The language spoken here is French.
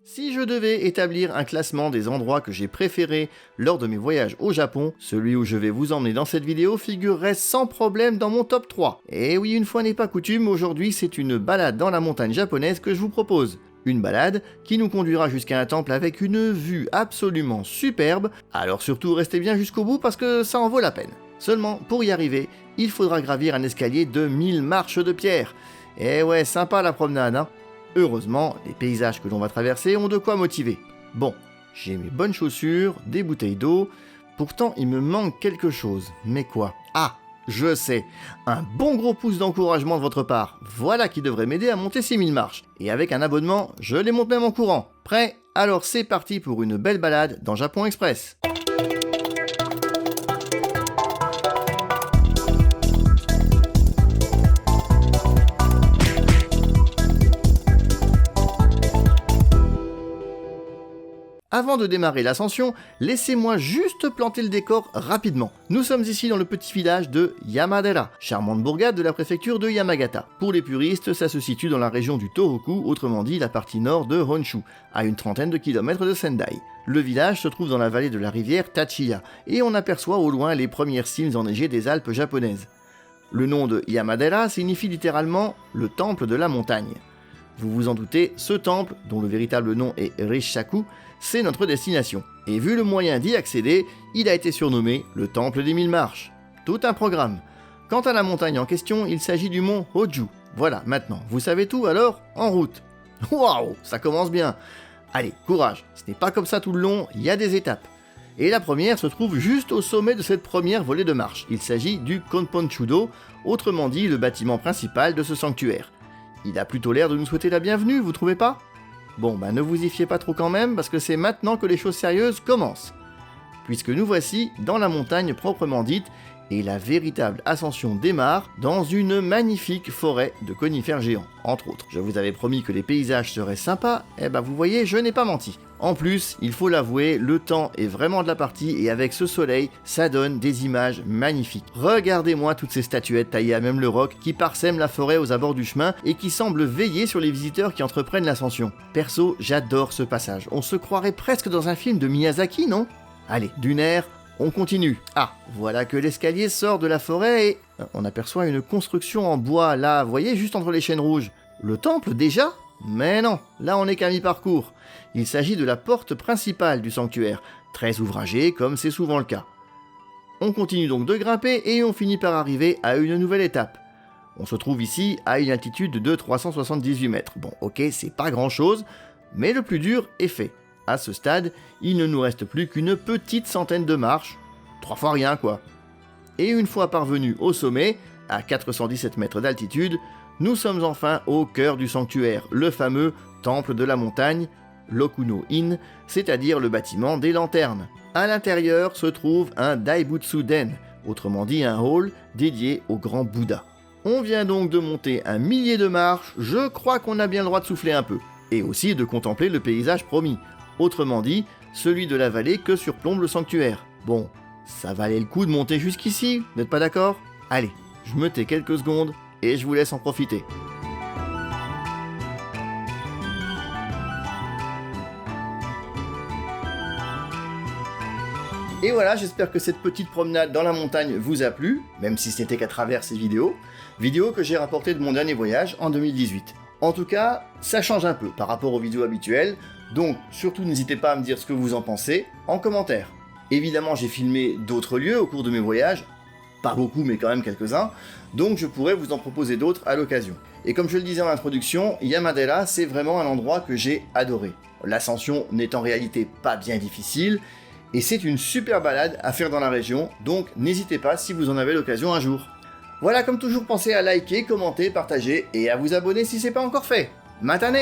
Si je devais établir un classement des endroits que j'ai préférés lors de mes voyages au Japon, celui où je vais vous emmener dans cette vidéo figurerait sans problème dans mon top 3. Et oui, une fois n'est pas coutume, aujourd'hui c'est une balade dans la montagne japonaise que je vous propose. Une balade qui nous conduira jusqu'à un temple avec une vue absolument superbe, alors surtout restez bien jusqu'au bout parce que ça en vaut la peine. Seulement, pour y arriver, il faudra gravir un escalier de 1000 marches de pierre. Et ouais, sympa la promenade, hein. Heureusement, les paysages que l'on va traverser ont de quoi motiver. Bon, j'ai mes bonnes chaussures, des bouteilles d'eau, pourtant il me manque quelque chose. Mais quoi? Ah, je sais, un bon gros pouce d'encouragement de votre part. Voilà qui devrait m'aider à monter ces 1000 marches. Et avec un abonnement, je les monte même en courant. Prêt? Alors c'est parti pour une belle balade dans Japon Express. Avant de démarrer l'ascension, laissez-moi juste planter le décor rapidement. Nous sommes ici dans le petit village de Yamadera, charmante bourgade de la préfecture de Yamagata. Pour les puristes, ça se situe dans la région du Tohoku, autrement dit la partie nord de Honshu, à une trentaine de kilomètres de Sendai. Le village se trouve dans la vallée de la rivière Tachiya, et on aperçoit au loin les premières cimes enneigées des Alpes japonaises. Le nom de Yamadera signifie littéralement « le temple de la montagne ». Vous vous en doutez, ce temple, dont le véritable nom est Rishaku, c'est notre destination. Et vu le moyen d'y accéder, il a été surnommé le Temple des 1000 marches. Tout un programme. Quant à la montagne en question, il s'agit du mont Hoju. Voilà, maintenant, vous savez tout, alors, en route. Waouh, ça commence bien. Allez, courage, ce n'est pas comme ça tout le long, il y a des étapes. Et la première se trouve juste au sommet de cette première volée de marche. Il s'agit du Konponchudo, autrement dit le bâtiment principal de ce sanctuaire. Il a plutôt l'air de nous souhaiter la bienvenue, vous trouvez pas? Bon, ne vous y fiez pas trop quand même, parce que c'est maintenant que les choses sérieuses commencent. Puisque nous voici dans la montagne proprement dite, et la véritable ascension démarre dans une magnifique forêt de conifères géants, entre autres. Je vous avais promis que les paysages seraient sympas, et vous voyez, je n'ai pas menti. En plus, il faut l'avouer, le temps est vraiment de la partie et avec ce soleil, ça donne des images magnifiques. Regardez-moi toutes ces statuettes taillées à même le roc qui parsèment la forêt aux abords du chemin et qui semblent veiller sur les visiteurs qui entreprennent l'ascension. Perso, j'adore ce passage. On se croirait presque dans un film de Miyazaki, non? Allez, d'une aire, on continue. Ah, voilà que l'escalier sort de la forêt et on aperçoit une construction en bois, là, voyez, juste entre les chênes rouges. Le temple, déjà? Mais non, là on n'est qu'à mi-parcours. Il s'agit de la porte principale du sanctuaire, très ouvragée comme c'est souvent le cas. On continue donc de grimper et on finit par arriver à une nouvelle étape. On se trouve ici à une altitude de 378 mètres. Bon, ok, c'est pas grand chose, mais le plus dur est fait. À ce stade, il ne nous reste plus qu'une petite centaine de marches, 3 fois rien quoi. Et une fois parvenus au sommet, à 417 mètres d'altitude, nous sommes enfin au cœur du sanctuaire, le fameux temple de la montagne, l'Okuno-in, c'est-à-dire le bâtiment des lanternes. À l'intérieur se trouve un Daibutsu-den, autrement dit un hall dédié au grand Bouddha. On vient donc de monter un millier de marches, je crois qu'on a bien le droit de souffler un peu, et aussi de contempler le paysage promis, autrement dit, celui de la vallée que surplombe le sanctuaire. Bon, ça valait le coup de monter jusqu'ici, n'êtes pas d'accord? Allez, je me tais quelques secondes, et je vous laisse en profiter. Et voilà, j'espère que cette petite promenade dans la montagne vous a plu, même si ce n'était qu'à travers ces vidéos que j'ai rapportées de mon dernier voyage en 2018. En tout cas, ça change un peu par rapport aux vidéos habituelles, donc surtout n'hésitez pas à me dire ce que vous en pensez en commentaire. Évidemment, j'ai filmé d'autres lieux au cours de mes voyages, pas beaucoup mais quand même quelques-uns, donc je pourrais vous en proposer d'autres à l'occasion. Et comme je le disais en introduction, Yamadera c'est vraiment un endroit que j'ai adoré. L'ascension n'est en réalité pas bien difficile, et c'est une super balade à faire dans la région, donc n'hésitez pas si vous en avez l'occasion un jour. Voilà, comme toujours, pensez à liker, commenter, partager et à vous abonner si c'est pas encore fait. Matane!